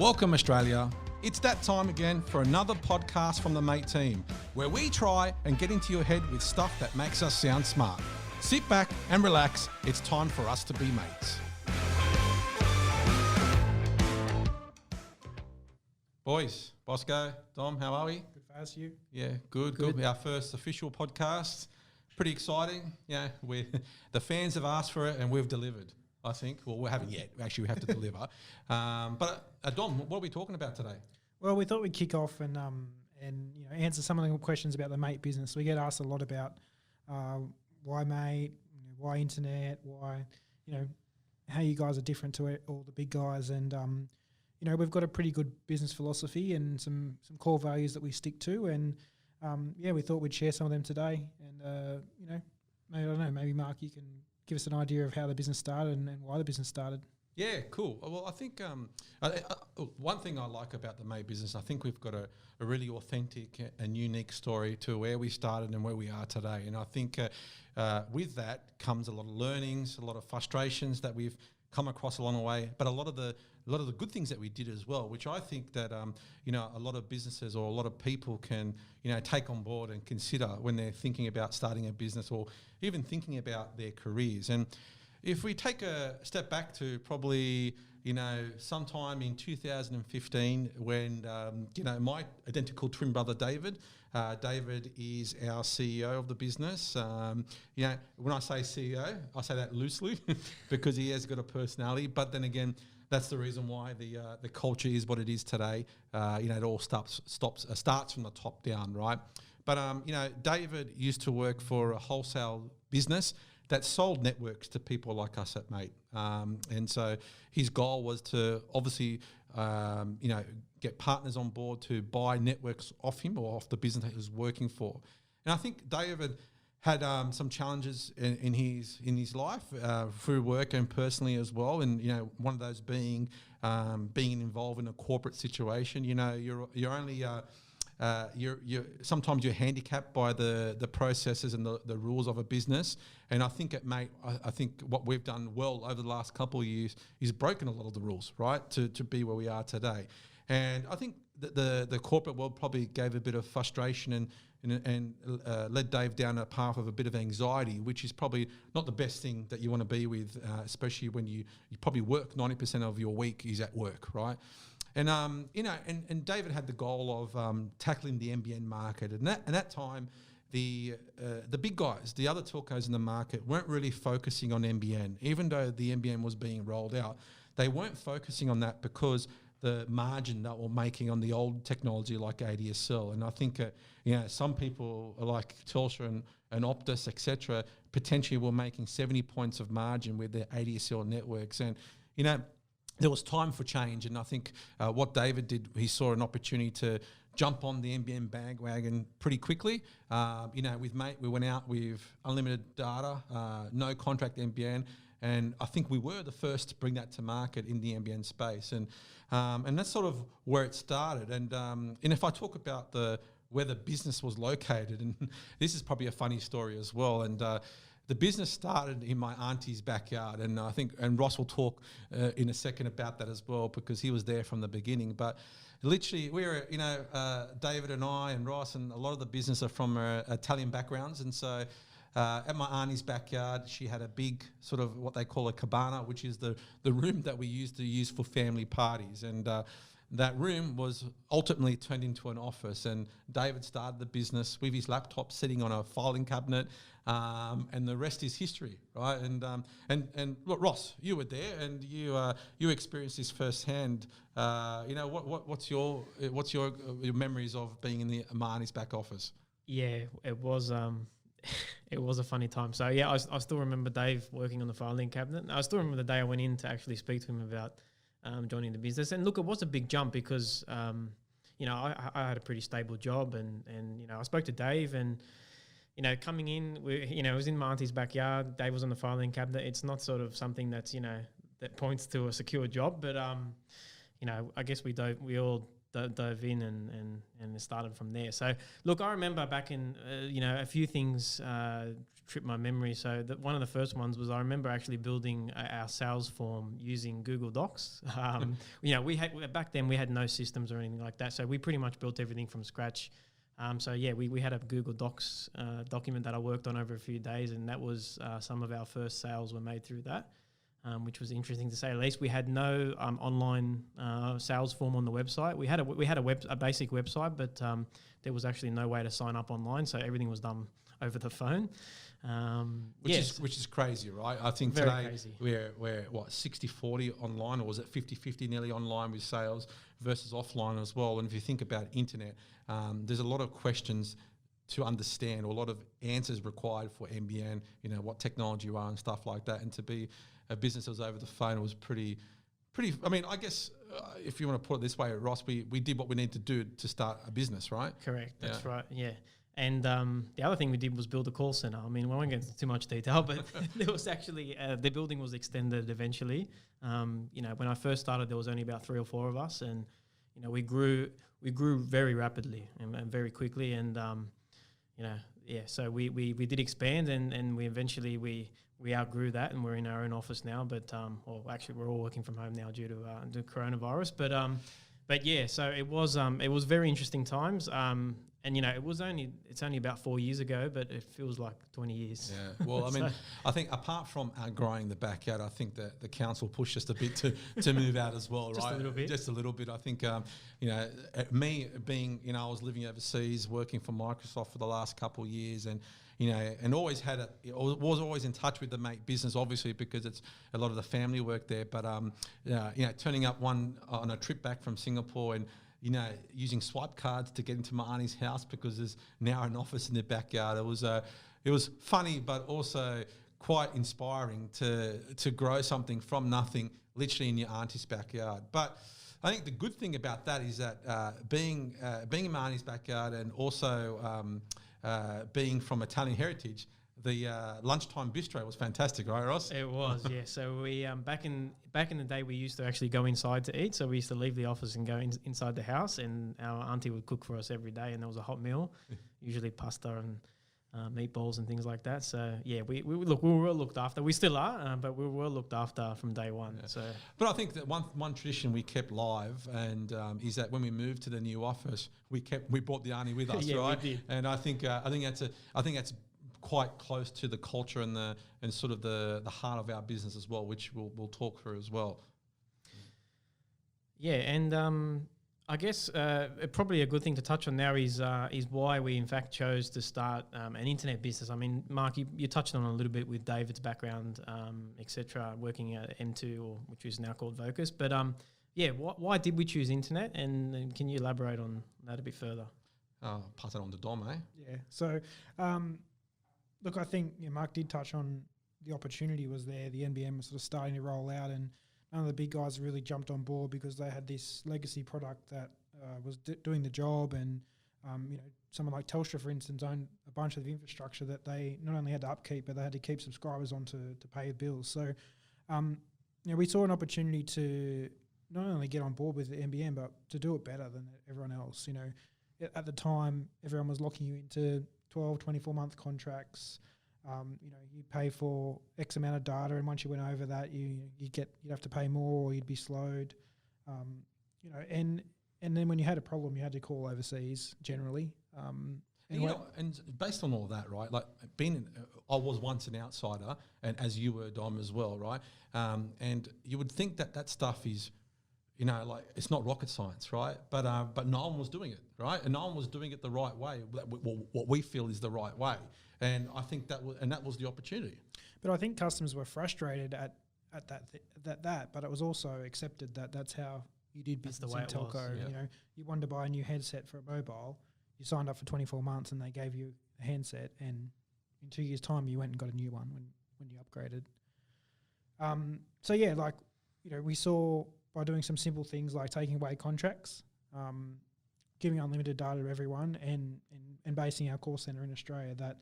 Welcome, Australia. It's that time again for another podcast from the Mate team, where we try and get into your head with stuff that makes us sound smart. Sit back and relax. It's time for us to be mates. Boys, Bosco, Dom, how are we? Good fast, you? Yeah, good. Our first official podcast. Pretty exciting. Yeah, the fans have asked for it and we've delivered, I think. Well, we haven't yet. Actually, we have to deliver. But Dom, what are we talking about today? Well, we thought we'd kick off and answer some of the questions about the Mate business. We get asked a lot about why Mate, why internet, why, how you guys are different to all the big guys. And, we've got a pretty good business philosophy and some core values that we stick to. And, we thought we'd share some of them today. And, maybe Mark, you can give us an idea of how the business started and why the business started. Yeah, cool. Well, I think one thing I like about the Mate business, I think we've got a really authentic and unique story to where we started and where we are today. And I think with that comes a lot of learnings, a lot of frustrations that we've come across along the way, but a lot of the good things that we did as well, which I think that a lot of businesses or a lot of people can take on board and consider when they're thinking about starting a business or even thinking about their careers. And if we take a step back to probably, sometime in 2015 when, my identical twin brother, David is our CEO of the business. When I say CEO, I say that loosely because he has got a personality. But then again, that's the reason why the culture is what it is today. It all starts from the top down, right? But, David used to work for a wholesale business that sold networks to people like us at Mate. And so his goal was to obviously, get partners on board to buy networks off him or off the business that he was working for. And I think David had some challenges in his life through work and personally as well. And, one of those being involved in a corporate situation. You're only... sometimes you're handicapped by the processes and the rules of a business. And I think at Mate, I think what we've done well over the last couple of years is broken a lot of the rules, right, to be where we are today. And I think that the corporate world probably gave a bit of frustration and led Dave down a path of a bit of anxiety, which is probably not the best thing that you want to be with, especially when you probably work 90% of your week is at work, right? And and David had the goal of tackling the NBN market, and at that time, the big guys, the other telcos in the market, weren't really focusing on NBN, even though the NBN was being rolled out. They weren't focusing on that because the margin that we're making on the old technology like ADSL, and I think some people like Telstra and Optus, etc., potentially were making 70 points of margin with their ADSL networks, and there was time for change, and I think what David did, he saw an opportunity to jump on the NBN bandwagon pretty quickly. With Mate, we went out with unlimited data, no contract NBN, and I think we were the first to bring that to market in the NBN space, and that's sort of where it started. And if I talk about where the business was located, and this is probably a funny story as well, and the business started in my auntie's backyard, and I think, and Ross will talk in a second about that as well because he was there from the beginning. But literally, David and I and Ross and a lot of the business are from Italian backgrounds, and so at my auntie's backyard, she had a big sort of what they call a cabana, which is the room that we used to use for family parties, and that room was ultimately turned into an office, and David started the business with his laptop sitting on a filing cabinet, and the rest is history, right? And look, Ross, you were there, and you experienced this firsthand. What's your memories of being in the Marnie's back office? Yeah, it was it was a funny time. So yeah, I still remember Dave working on the filing cabinet. I still remember the day I went in to actually speak to him about joining the business. And look, it was a big jump because, I had a pretty stable job and I spoke to Dave and, coming in, it was in my auntie's backyard. Dave was on the filing cabinet. It's not sort of something that's, that points to a secure job, but, I guess we all dove in and it started from there. So look, I remember back in a few things tripped my memory. So one of the first ones was I remember actually building our sales form using Google Docs. We had back then we had no systems or anything like that, so we pretty much built everything from scratch. We had a Google Docs document that I worked on over a few days, and that was some of our first sales were made through that. Which was interesting to say the least. We had no online sales form on the website. We had a basic website, but there was actually no way to sign up online, so everything was done over the phone. Which is crazy, right? I think Very today crazy. we're what 60-40 online, or was it 50-50 nearly online with sales versus offline as well? And if you think about internet, there's a lot of questions to understand, or a lot of answers required for NBN, what technology you are and stuff like that. And to be a business that was over the phone was pretty. I mean, I guess if you want to put it this way, Ross, we did what we need to do to start a business, right? Correct. That's right. Yeah. And the other thing we did was build a call center. I mean, we won't get into too much detail, but there was actually the building was extended eventually. When I first started, there was only about 3 or 4 of us, and we grew very rapidly and very quickly. And so we did expand, and we eventually we outgrew that, and we're in our own office now. But actually, we're all working from home now due to coronavirus. But yeah, so it was very interesting times. And it's only about 4 years ago, but it feels like 20 years. Yeah. Well, I mean, I think apart from growing the backyard, I think that the council pushed us a bit to move out as well, Just right? a little bit. Just a little bit. I think, me being, I was living overseas, working for Microsoft for the last couple of years, and and always was always in touch with the mate business, obviously, because it's a lot of the family work there. But turning up on a trip back from Singapore and using swipe cards to get into my auntie's house because there's now an office in the backyard. It was funny, but also quite inspiring to grow something from nothing, literally in your auntie's backyard. But I think the good thing about that is that being in my auntie's backyard, and also being from Italian heritage, the lunchtime bistro was fantastic, right, Ross? It was, yeah. So we back in the day, we used to actually go inside to eat. So we used to leave the office and go inside the house, and our auntie would cook for us every day, and there was a hot meal, usually pasta and meatballs and things like that. So yeah, we were well looked after. We still are, but we were well looked after from day one. Yeah. So, but I think that one tradition we kept live, and is that when we moved to the new office, we brought the auntie with us, yeah, right? We did. And I think that's quite close to the culture and sort of the heart of our business as well, which we'll talk through as well. Yeah, and I guess probably a good thing to touch on now is why we in fact chose to start an internet business. I mean, Mark, you touched on a little bit with David's background, etc., working at M2, which is now called Vocus. But why did we choose internet? And can you elaborate on that a bit further? Pass it on to Dom, eh? Yeah. So, look, I think Mark did touch on the opportunity was there. The NBN was sort of starting to roll out, and none of the big guys really jumped on board because they had this legacy product that was doing the job. And, someone like Telstra, for instance, owned a bunch of infrastructure that they not only had to upkeep, but they had to keep subscribers on to pay bills. So, we saw an opportunity to not only get on board with the NBN, but to do it better than everyone else. At the time, everyone was locking you into 12, 24-month contracts. You pay for X amount of data, and once you went over that, you'd have to pay more, or you'd be slowed. And then when you had a problem, you had to call overseas generally. And based on all that, right? Like I was once an outsider, and as you were, Dom, as well, right? And you would think that stuff is, it's not rocket science, right? But no one was doing it, right? And no one was doing it the right way. What we feel is the right way, and I think that was the opportunity. But I think customers were frustrated at that, but it was also accepted that that's how you did business in telco. Yeah. You wanted to buy a new headset for a mobile, you signed up for 24 months, and they gave you a handset, and in 2 years' time, you went and got a new one when you upgraded. We saw, by doing some simple things like taking away contracts, giving unlimited data to everyone, and basing our call centre in Australia, that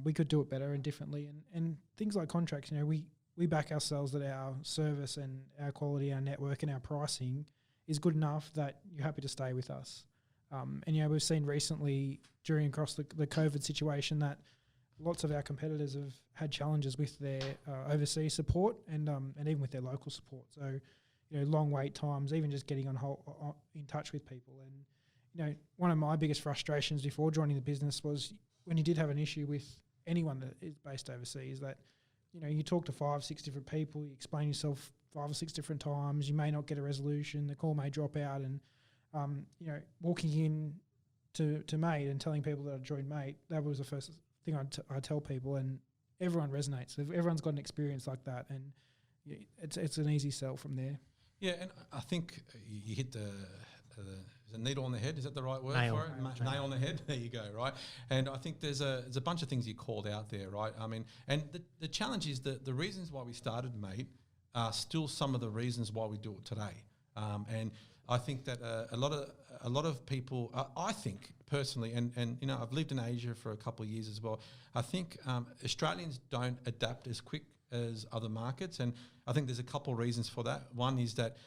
we could do it better and differently. And things like contracts, we back ourselves that our service and our quality, our network and our pricing is good enough that you're happy to stay with us. And we've seen recently across the COVID situation that lots of our competitors have had challenges with their overseas support and even with their local support. So, long wait times, even just getting in touch with people. And, one of my biggest frustrations before joining the business was when you did have an issue with anyone that is based overseas, that, you talk to 5-6 different people, you explain yourself 5 or 6 different times, you may not get a resolution, the call may drop out. And, walking in to Mate and telling people that I joined Mate, that was the first thing I tell people, and everyone resonates. Everyone's got an experience like that, and it's an easy sell from there. Yeah, and I think you hit the is it needle on the head? Is that the right word Nail. for it? Nail on the head. There you go. Right. And I think there's a bunch of things you called out there, right? I mean, and the challenge is that the reasons why we started Mate are still some of the reasons why we do it today. And I think that a lot of people, I think personally, and I've lived in Asia for a couple of years as well. I think Australians don't adapt as quick as other markets, and I think there's a couple of reasons for that. One is that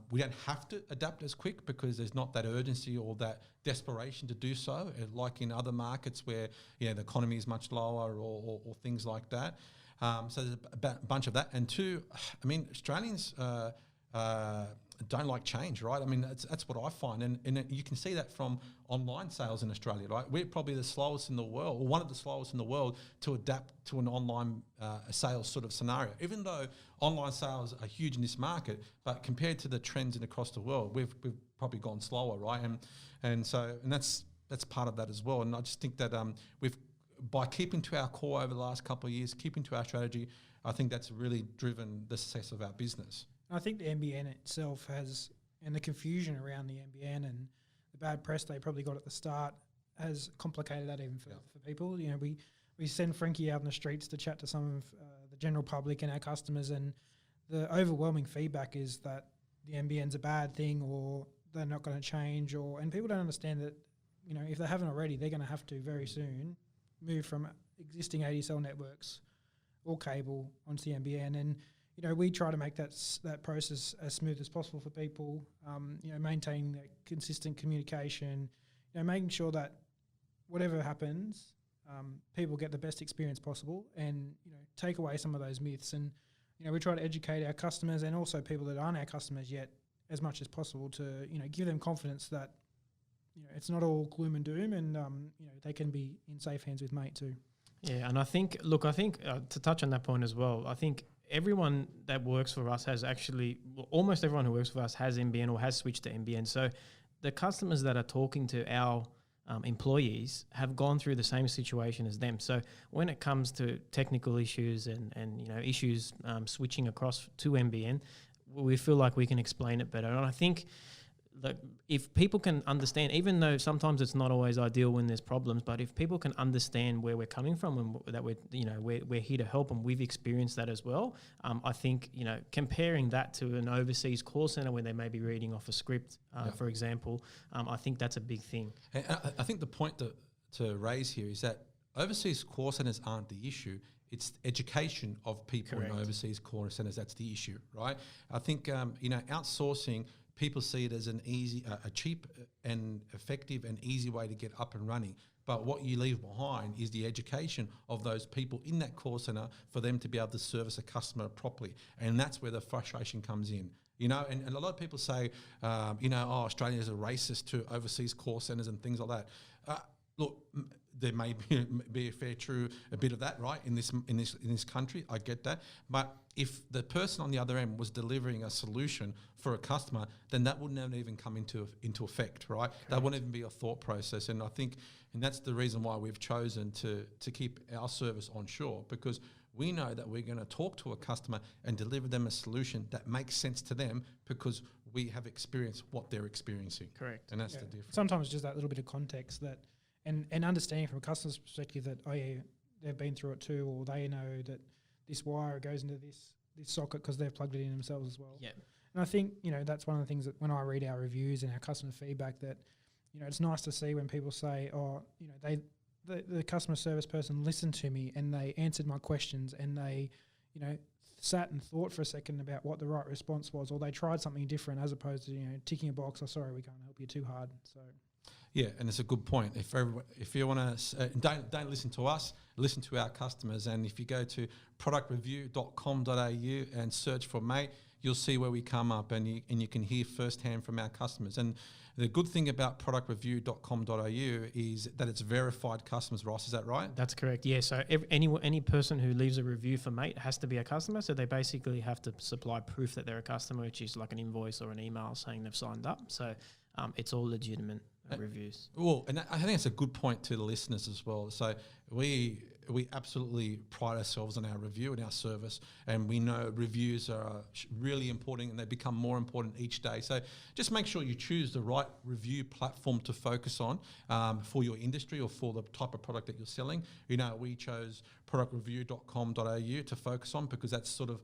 we don't have to adapt as quick because there's not that urgency or that desperation to do so, like in other markets where the economy is much lower or things like that. So there's a bunch of that. And two, I mean, Australians don't like change, right? I mean, that's what I find. And you can see that from online sales in Australia, right? We're probably the slowest in the world, or one of the slowest in the world, to adapt to an online sales sort of scenario. Even though online sales are huge in this market, but compared to the trends across the world, we've probably gone slower, right? And that's part of that as well. And I just think that by keeping to our core over the last couple of years, keeping to our strategy, I think that's really driven the success of our business. I think the NBN itself has, and the confusion around the NBN and the bad press they probably got at the start has complicated that even for people. We send Frankie out in the streets to chat to some of the general public and our customers, and the overwhelming feedback is that the NBN's a bad thing or they're not going to change, and people don't understand that, if they haven't already, they're going to have to very soon move from existing ADSL networks or cable onto the NBN. And we try to make that process as smooth as possible for people, maintaining that consistent communication, making sure that whatever happens, people get the best experience possible, and, take away some of those myths. And, we try to educate our customers and also people that aren't our customers yet as much as possible to, give them confidence that, it's not all gloom and doom, and, they can be in safe hands with Mate too. Yeah, and I think to touch on that point as well, I think everyone that works for us almost everyone who works for us has NBN or has switched to NBN. So the customers that are talking to our employees have gone through the same situation as them. So when it comes to technical issues and issues switching across to NBN, we feel like we can explain it better. And I think that if people can understand, even though sometimes it's not always ideal when there's problems, but if people can understand where we're coming from and that we're here to help, and we've experienced that as well, I think comparing that to an overseas call center where they may be reading off a script, for example, I think that's a big thing. And I think the point to raise here is that overseas call centers aren't the issue. It's education of people in overseas call centers that's the issue, right? I think outsourcing, people see it as a cheap and effective and easy way to get up and running. But what you leave behind is the education of those people in that call center for them to be able to service a customer properly. And that's where the frustration comes in. And a lot of people say, Australia is a racist to overseas call centers and things like that. Look, there may be a bit of that, right, in this country. I get that, but if the person on the other end was delivering a solution for a customer, then that wouldn't have even come into effect, right? Correct. That wouldn't even be a thought process, and I think, and that's the reason why we've chosen to keep our service onshore, because we know that we're going to talk to a customer and deliver them a solution that makes sense to them because we have experienced what they're experiencing. Correct, and that's the difference. Sometimes just that little bit of context that. And understanding from a customer's perspective that, they've been through it too, or they know that this wire goes into this socket because they've plugged it in themselves as well. Yeah. And I think, that's one of the things that when I read our reviews and our customer feedback that, it's nice to see when people say, the customer service person listened to me and they answered my questions and they, sat and thought for a second about what the right response was, or they tried something different as opposed to ticking a box. Oh, sorry, we can't help you too hard. So. Yeah, and it's a good point. If you want to, don't listen to us, listen to our customers. And if you go to productreview.com.au and search for Mate, you'll see where we come up, and you can hear firsthand from our customers. And the good thing about productreview.com.au is that it's verified customers, Ross. Is that right? That's correct. Yeah. So any person who leaves a review for Mate has to be a customer. So they basically have to supply proof that they're a customer, which is like an invoice or an email saying they've signed up. So it's all legitimate reviews. Well, and I think it's a good point to the listeners as well. So we absolutely pride ourselves on our review and our service, and we know reviews are really important, and they become more important each day. So just make sure you choose the right review platform to focus on for your industry or for the type of product that you're selling. We chose productreview.com.au to focus on because that's sort of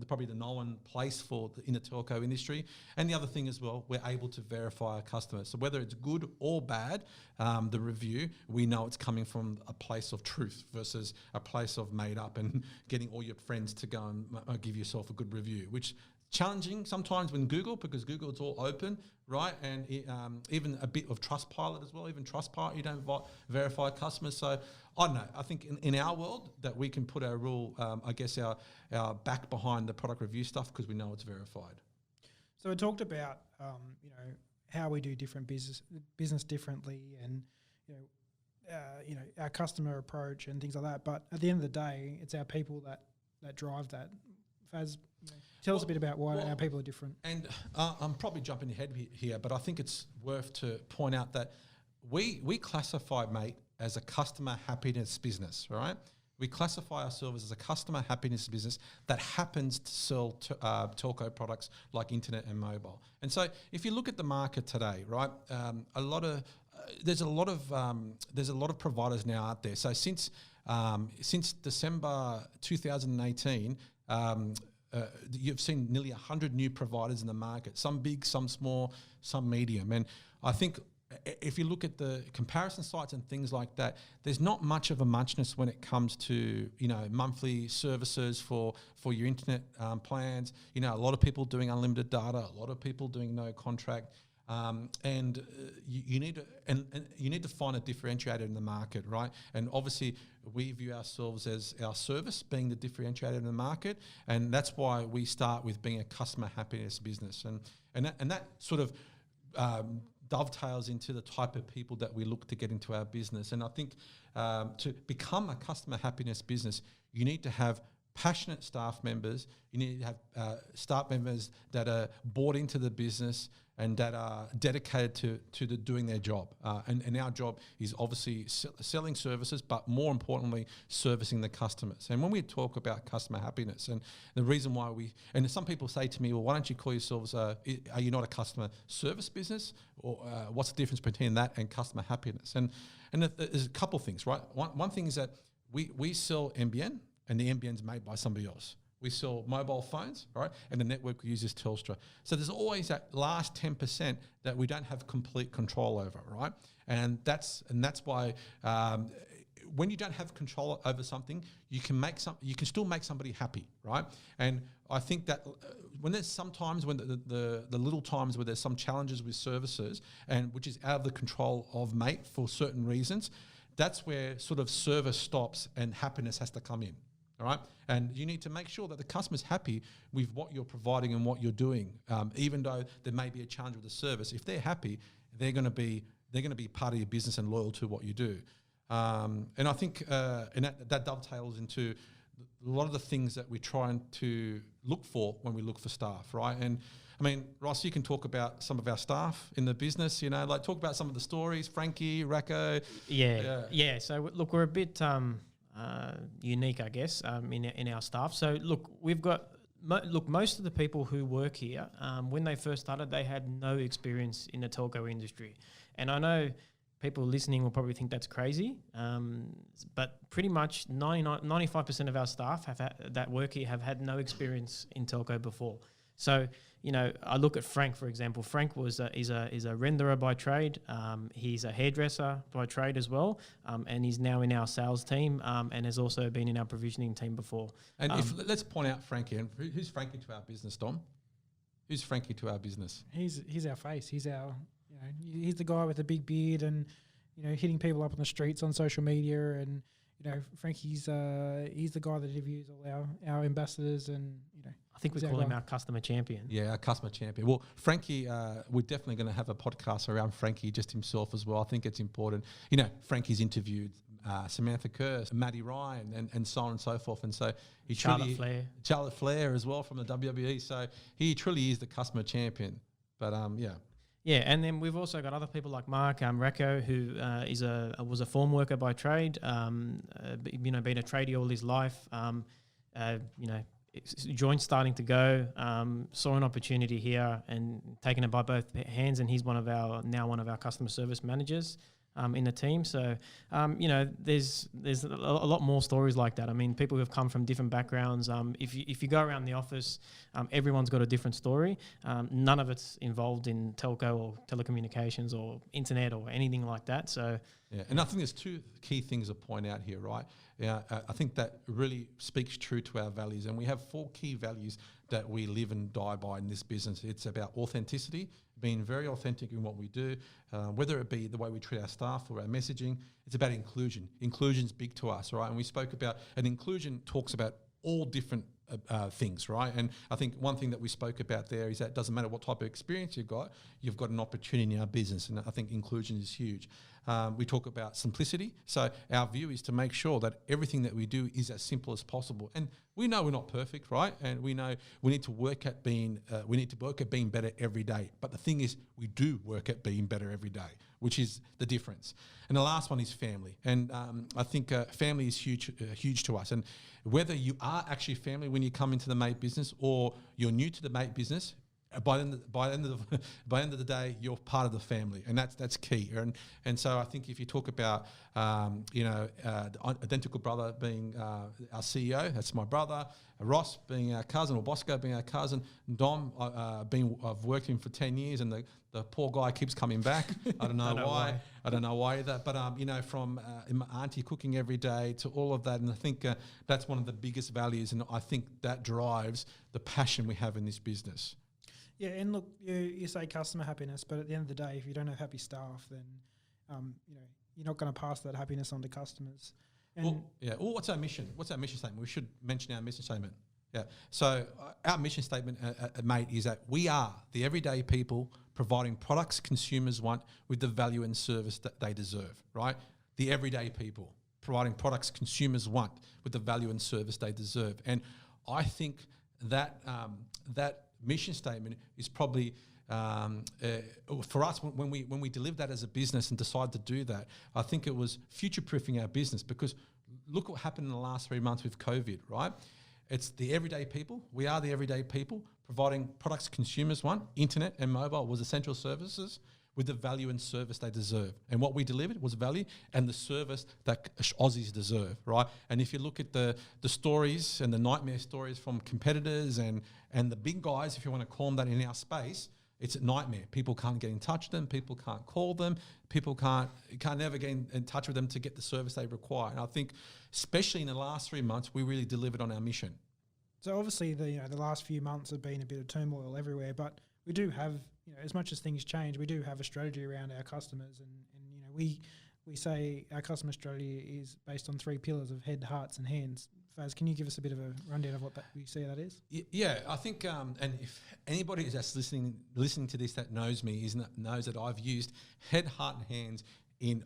probably the known place in the telco industry. And the other thing as well, we're able to verify our customers. So whether it's good or bad, the review, we know it's coming from a place of truth versus a place of made up and getting all your friends to go and give yourself a good review, which challenging sometimes when Google, because Google it's all open, right? And even a bit of Trustpilot as well. Even Trustpilot, you don't verify customers. So I don't know. I think in our world that we can put our rule, our back behind the product review stuff because we know it's verified. So we talked about how we do different business differently, and our customer approach and things like that. But at the end of the day, it's our people that drive that. Faz, tell us a bit about why our people are different. And I'm probably jumping ahead here, but I think it's worth to point out that we classify Mate as a customer happiness business, right? We classify ourselves as a customer happiness business that happens to sell telco products like internet and mobile. And so, if you look at the market today, right, there's a lot of providers now out there. So since December 2018. You've seen nearly 100 new providers in the market, some big, some small, some medium. And I think if you look at the comparison sites and things like that, there's not much of a muchness when it comes to, monthly services for your internet plans. A lot of people doing unlimited data, a lot of people doing no contract. You need to find a differentiator in the market, right? And obviously, we view ourselves as our service being the differentiator in the market, and that's why we start with being a customer happiness business, and that sort of dovetails into the type of people that we look to get into our business. And I think to become a customer happiness business, you need to have passionate staff members. You need to have staff members that are bought into the business and that are dedicated to doing their job. And our job is obviously selling services, but more importantly, servicing the customers. And when we talk about customer happiness, and the reason why and some people say to me, well, why don't you call yourselves, are you not a customer service business? Or what's the difference between that and customer happiness? And there's a couple of things, right? One thing is that we sell NBN, and the NBN's made by somebody else. We sell mobile phones, right? And the network we use is Telstra. So there's always that last 10% that we don't have complete control over, right? And that's why when you don't have control over something, you can still make somebody happy, right? And I think that when there's sometimes when the little times where there's some challenges with services and which is out of the control of Mate for certain reasons, that's where sort of service stops and happiness has to come in. All right, and you need to make sure that the customer's happy with what you're providing and what you're doing, even though there may be a challenge with the service. If they're happy, they're going to be part of your business and loyal to what you do. And I think and that dovetails into a lot of the things that we're trying to look for when we look for staff, right? And I mean, Ross, you can talk about some of our staff in the business. Talk about some of the stories, Frankie, Racco. Yeah. So look, we're a bit unique, I guess, in our staff. So look, we've got most of the people who work here, when they first started, they had no experience in the telco industry, and I know people listening will probably think that's crazy, but pretty much 95% of our staff that work here have had no experience in telco before. So I look at Frank, for example. Frank is a renderer by trade. He's a hairdresser by trade as well, and he's now in our sales team, and has also been in our provisioning team before. And let's point out Frankie. And who's Frankie to our business, Dom? Who's Frankie to our business? He's our face. He's our he's the guy with the big beard and hitting people up on the streets on social media, and Frankie's he's the guy that interviews all our ambassadors, and I think we call him our customer champion. Yeah, our customer champion. Well, Frankie, we're definitely going to have a podcast around Frankie just himself as well. I think it's important. Frankie's interviewed Samantha Kerr, Maddie Ryan, and so on and so forth. And so Charlotte Flair as well from the WWE. So he truly is the customer champion. But Yeah, and then we've also got other people like Mark Racco, who was a form worker by trade. Been a tradie all his life. Joints starting to go. Saw an opportunity here and taken it by both hands. And he's one of our customer service managers in the team. So there's a lot more stories like that. I mean, people who have come from different backgrounds. If you go around the office, everyone's got a different story. None of it's involved in telco or telecommunications or internet or anything like that. So and I think there's two key things to point out here, right? I think that really speaks true to our values, and we have 4 key values that we live and die by in this business. It's about authenticity, being very authentic in what we do, whether it be the way we treat our staff or our messaging. It's about inclusion. Inclusion's big to us, right? And we spoke about, and inclusion talks about all different things, right? And I think one thing that we spoke about there is that it doesn't matter what type of experience you've got an opportunity in our business, and I think inclusion is huge. We talk about simplicity. So our view is to make sure that everything that we do is as simple as possible. And we know we're not perfect, right? And we know we need to work at being better every day. But the thing is, we do work at being better every day, which is the difference. And the last one is family. And I think family is huge to us. And whether you are actually family when you come into the mate business or you're new to the mate business, by the end of the day, you're part of the family, and that's key. And so I think if you talk about the identical brother being our CEO, that's my brother. Ross being our cousin, or Bosco being our cousin. Dom, I've worked with him for 10 years, and the poor guy keeps coming back. I don't know why. I don't know why that, but from my auntie cooking every day to all of that, and I think that's one of the biggest values, and I think that drives the passion we have in this business. Yeah, and look, you say customer happiness, but at the end of the day, if you don't have happy staff, then you're not going to pass that happiness on to customers. And what's our mission? What's our mission statement? We should mention our mission statement. Yeah. So our mission statement at Mate is that we are the everyday people providing products consumers want with the value and service that they deserve. Right? The everyday people providing products consumers want with the value and service they deserve. And I think that that mission statement is probably for us when we delivered that as a business and decided to do that. I think it was future-proofing our business, because look what happened in the last 3 months with COVID, right? It's the everyday people. We are the everyday people providing products consumers want. Internet and mobile was essential services with the value and service they deserve. And what we delivered was value and the service that Aussies deserve, right? And if you look at the stories and the nightmare stories from competitors and the big guys, if you want to call them that, in our space, it's a nightmare. People can't get in touch with them. People can't call them. People can't never get in touch with them to get the service they require. And I think, especially in the last 3 months, we really delivered on our mission. So obviously the last few months have been a bit of turmoil everywhere, but we do have, as much as things change, we do have a strategy around our customers, and we say our customer strategy is based on 3 pillars of head, hearts, and hands. Faz, can you give us a bit of a rundown of what we see that is? Yeah, I think, and if anybody that's listening to this that knows me knows that I've used head, heart, and hands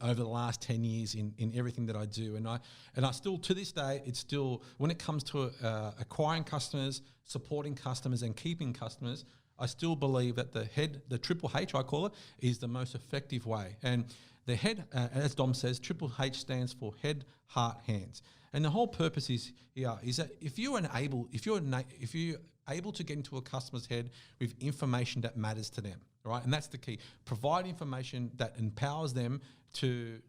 over the last 10 years in everything that I do, and I still, to this day, it's still, when it comes to acquiring customers, supporting customers, and keeping customers, I still believe that the Triple H, I call it, is the most effective way. And the head, as Dom says, Triple H stands for head, heart, hands. And the whole purpose is that if you're able to get into a customer's head with information that matters to them, right? And that's the key. Provide information that empowers them to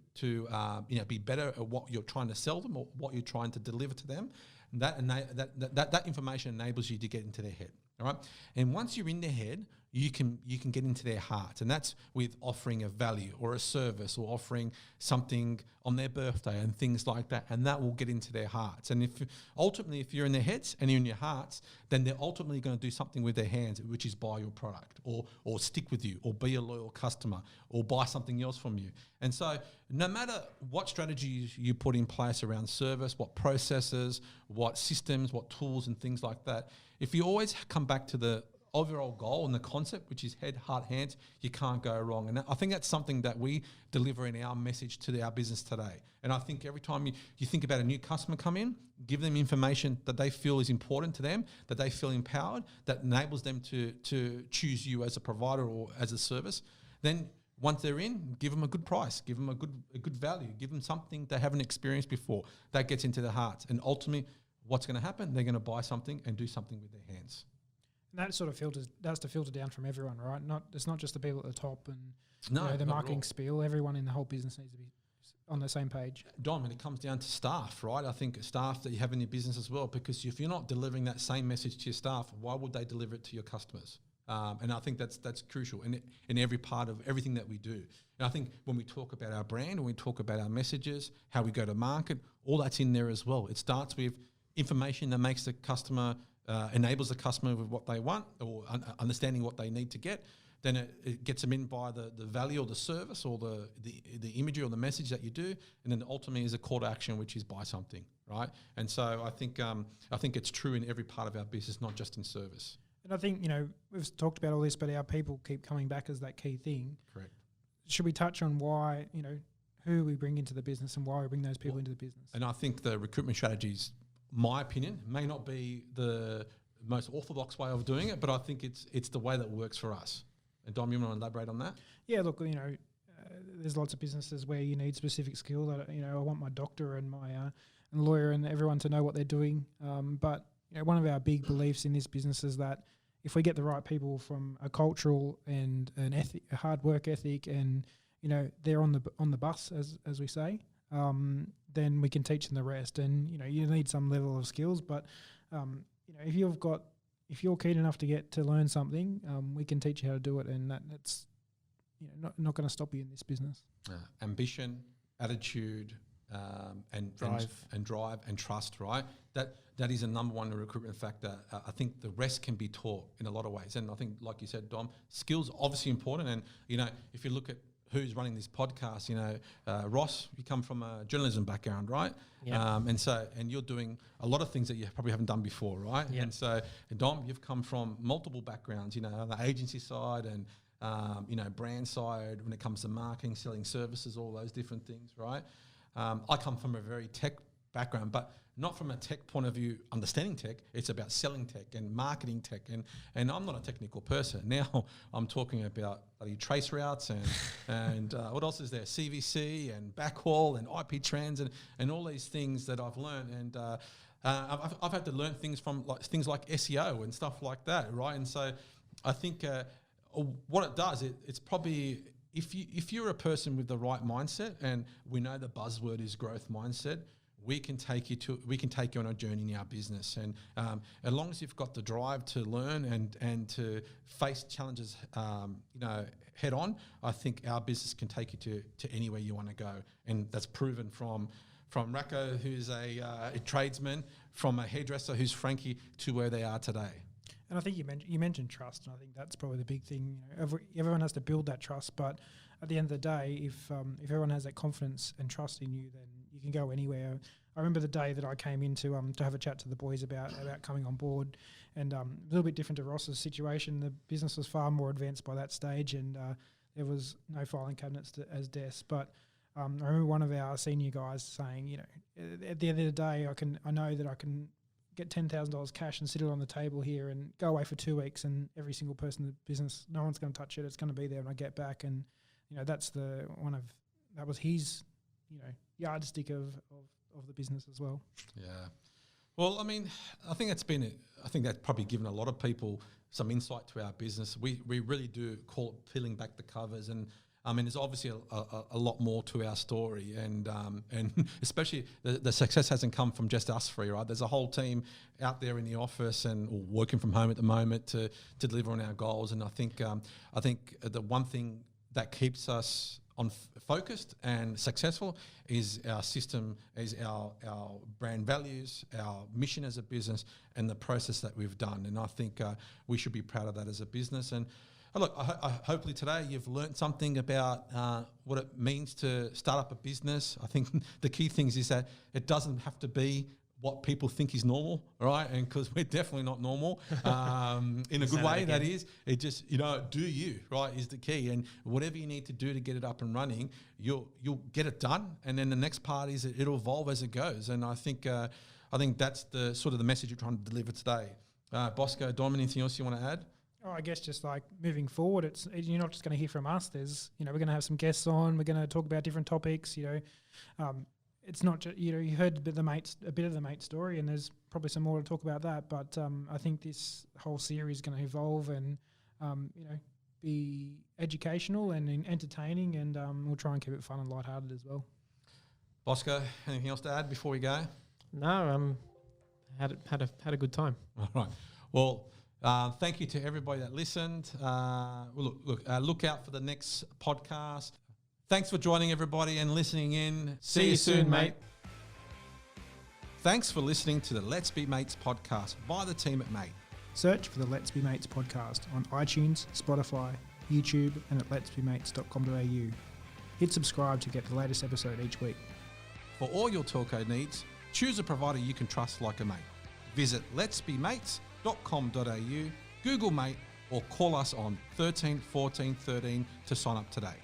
be better at what you're trying to sell them or what you're trying to deliver to them. That information enables you to get into their head. All right. And once you're in their head, you can get into their heart. And that's with offering a value or a service or offering something on their birthday and things like that. And that will get into their hearts. And if you're in their heads and you're in your hearts, then they're ultimately going to do something with their hands, which is buy your product or stick with you or be a loyal customer or buy something else from you. And so no matter what strategies you put in place around service, what processes, what systems, what tools and things like that, if you always come back to the overall goal and the concept, which is head, heart, hands, you can't go wrong. And I think that's something that we deliver in our message to our business today. And I think every time you think about a new customer come in, give them information that they feel is important to them, that they feel empowered, that enables them to choose you as a provider or as a service. Then once they're in, give them a good price, give them a good value, give them something they haven't experienced before. That gets into their hearts. And ultimately, what's going to happen? They're going to buy something and do something with their hands. And that sort of that's to filter down from everyone, right? It's not just the people at the top and the not marketing spiel. Everyone in the whole business needs to be on the same page. Dom, and it comes down to staff, right? I think staff that you have in your business as well, because if you're not delivering that same message to your staff, why would they deliver it to your customers? And I think that's crucial in every part of everything that we do. And I think when we talk about our brand, when we talk about our messages, how we go to market, all that's in there as well. It starts with information that makes the customer, enables the customer with what they want or understanding what they need to get. Then it gets them in by the value or the service or the imagery or the message that you do, and then ultimately is a call to action, which is buy something, right? And so I think it's true in every part of our business, not just in service. And I think, we've talked about all this, but our people keep coming back as that key thing. Correct. Should we touch on why, who we bring into the business and why we bring those people into the business? And I think the recruitment strategies, my opinion, may not be the most orthodox way of doing it, but I think it's the way that works for us. And Dom, you want to elaborate on that? Yeah, look, there's lots of businesses where you need specific skill. That I want my doctor and my lawyer and everyone to know what they're doing. But one of our big beliefs in this business is that if we get the right people from a cultural and a hard work ethic, and they're on the bus, as we say, then we can teach them the rest. And you need some level of skills, but if you're keen enough to learn something, we can teach you how to do it, and that's not going to stop you in this business. Ambition, attitude, and drive and trust, right? That is a number one recruitment factor. I think the rest can be taught in a lot of ways, and I think, like you said, Dom, skills are obviously important. And if you look at who's running this podcast, Ross, you come from a journalism background, right? Yeah. And you're doing a lot of things that you probably haven't done before, right? Yeah. And Dom, you've come from multiple backgrounds, on the agency side and brand side when it comes to marketing, selling services, all those different things, right? I come from a very tech background, but not from a tech point of view, understanding tech. It's about selling tech and marketing tech. And I'm not a technical person. Now I'm talking about trace routes and what else is there? CVC and backhaul and IP trends and all these things that I've learned. And I've had to learn things from things like SEO and stuff like that, right? And so I think what it does, it's probably, if you're a person with the right mindset, and we know the buzzword is growth mindset, we can take you on a journey in our business. And as long as you've got the drive to learn and to face challenges, head on, I think our business can take you to anywhere you want to go. And that's proven from Racco, who's a tradesman, from a hairdresser who's Frankie, to where they are today. And I think you mentioned trust, and I think that's probably the big thing. Everyone has to build that trust, but at the end of the day, if everyone has that confidence and trust in you, then you can go anywhere. I remember the day that I came in to have a chat to the boys about coming on board, and a little bit different to Ross's situation. The business was far more advanced by that stage, and there was no filing cabinets as desks. But I remember one of our senior guys saying, at the end of the day, I know that I can get $10,000 cash and sit it on the table here and go away for 2 weeks, and every single person in the business, no one's going to touch it. It's going to be there when I get back. And that was his yardstick of the business as well. Yeah. Well, I mean, I think that's probably given a lot of people some insight to our business. We really do call it peeling back the covers, and I mean, there's obviously a lot more to our story, and especially the success hasn't come from just us three, right? There's a whole team out there in the office and working from home at the moment to deliver on our goals. And I think the one thing that keeps us on focused and successful is our system, is our brand values, our mission as a business, and the process that we've done. And I think we should be proud of that as a business. And look, hopefully today you've learned something about what it means to start up a business. I think the key things is that it doesn't have to be what people think is normal, right? And because we're definitely not normal in a good way, that is. It just, do you, right, is the key. And whatever you need to do to get it up and running, you'll get it done. And then the next part is it'll evolve as it goes. And I think that's the sort of the message you're trying to deliver today. Bosco, Dom, anything else you want to add? Oh, I guess just like moving forward, you're not just going to hear from us. There's, we're going to have some guests on. We're going to talk about different topics. It's not just, you heard a bit of the mate story, and there's probably some more to talk about that. But I think this whole series is going to evolve and be educational and entertaining, and we'll try and keep it fun and lighthearted as well. Bosco, anything else to add before we go? No, had a good time. All right. Well. Thank you to everybody that listened. Look out for the next podcast. Thanks for joining everybody and listening in. See you soon, mate. Thanks for listening to the Let's Be Mates podcast by the team at Mate. Search for the Let's Be Mates podcast on iTunes, Spotify, YouTube, and at letsbemates.com.au. Hit subscribe to get the latest episode each week. For all your telco needs, choose a provider you can trust like a mate. Visit letsbemates.com.au, Google Mate, or call us on 13 14 13 to sign up today.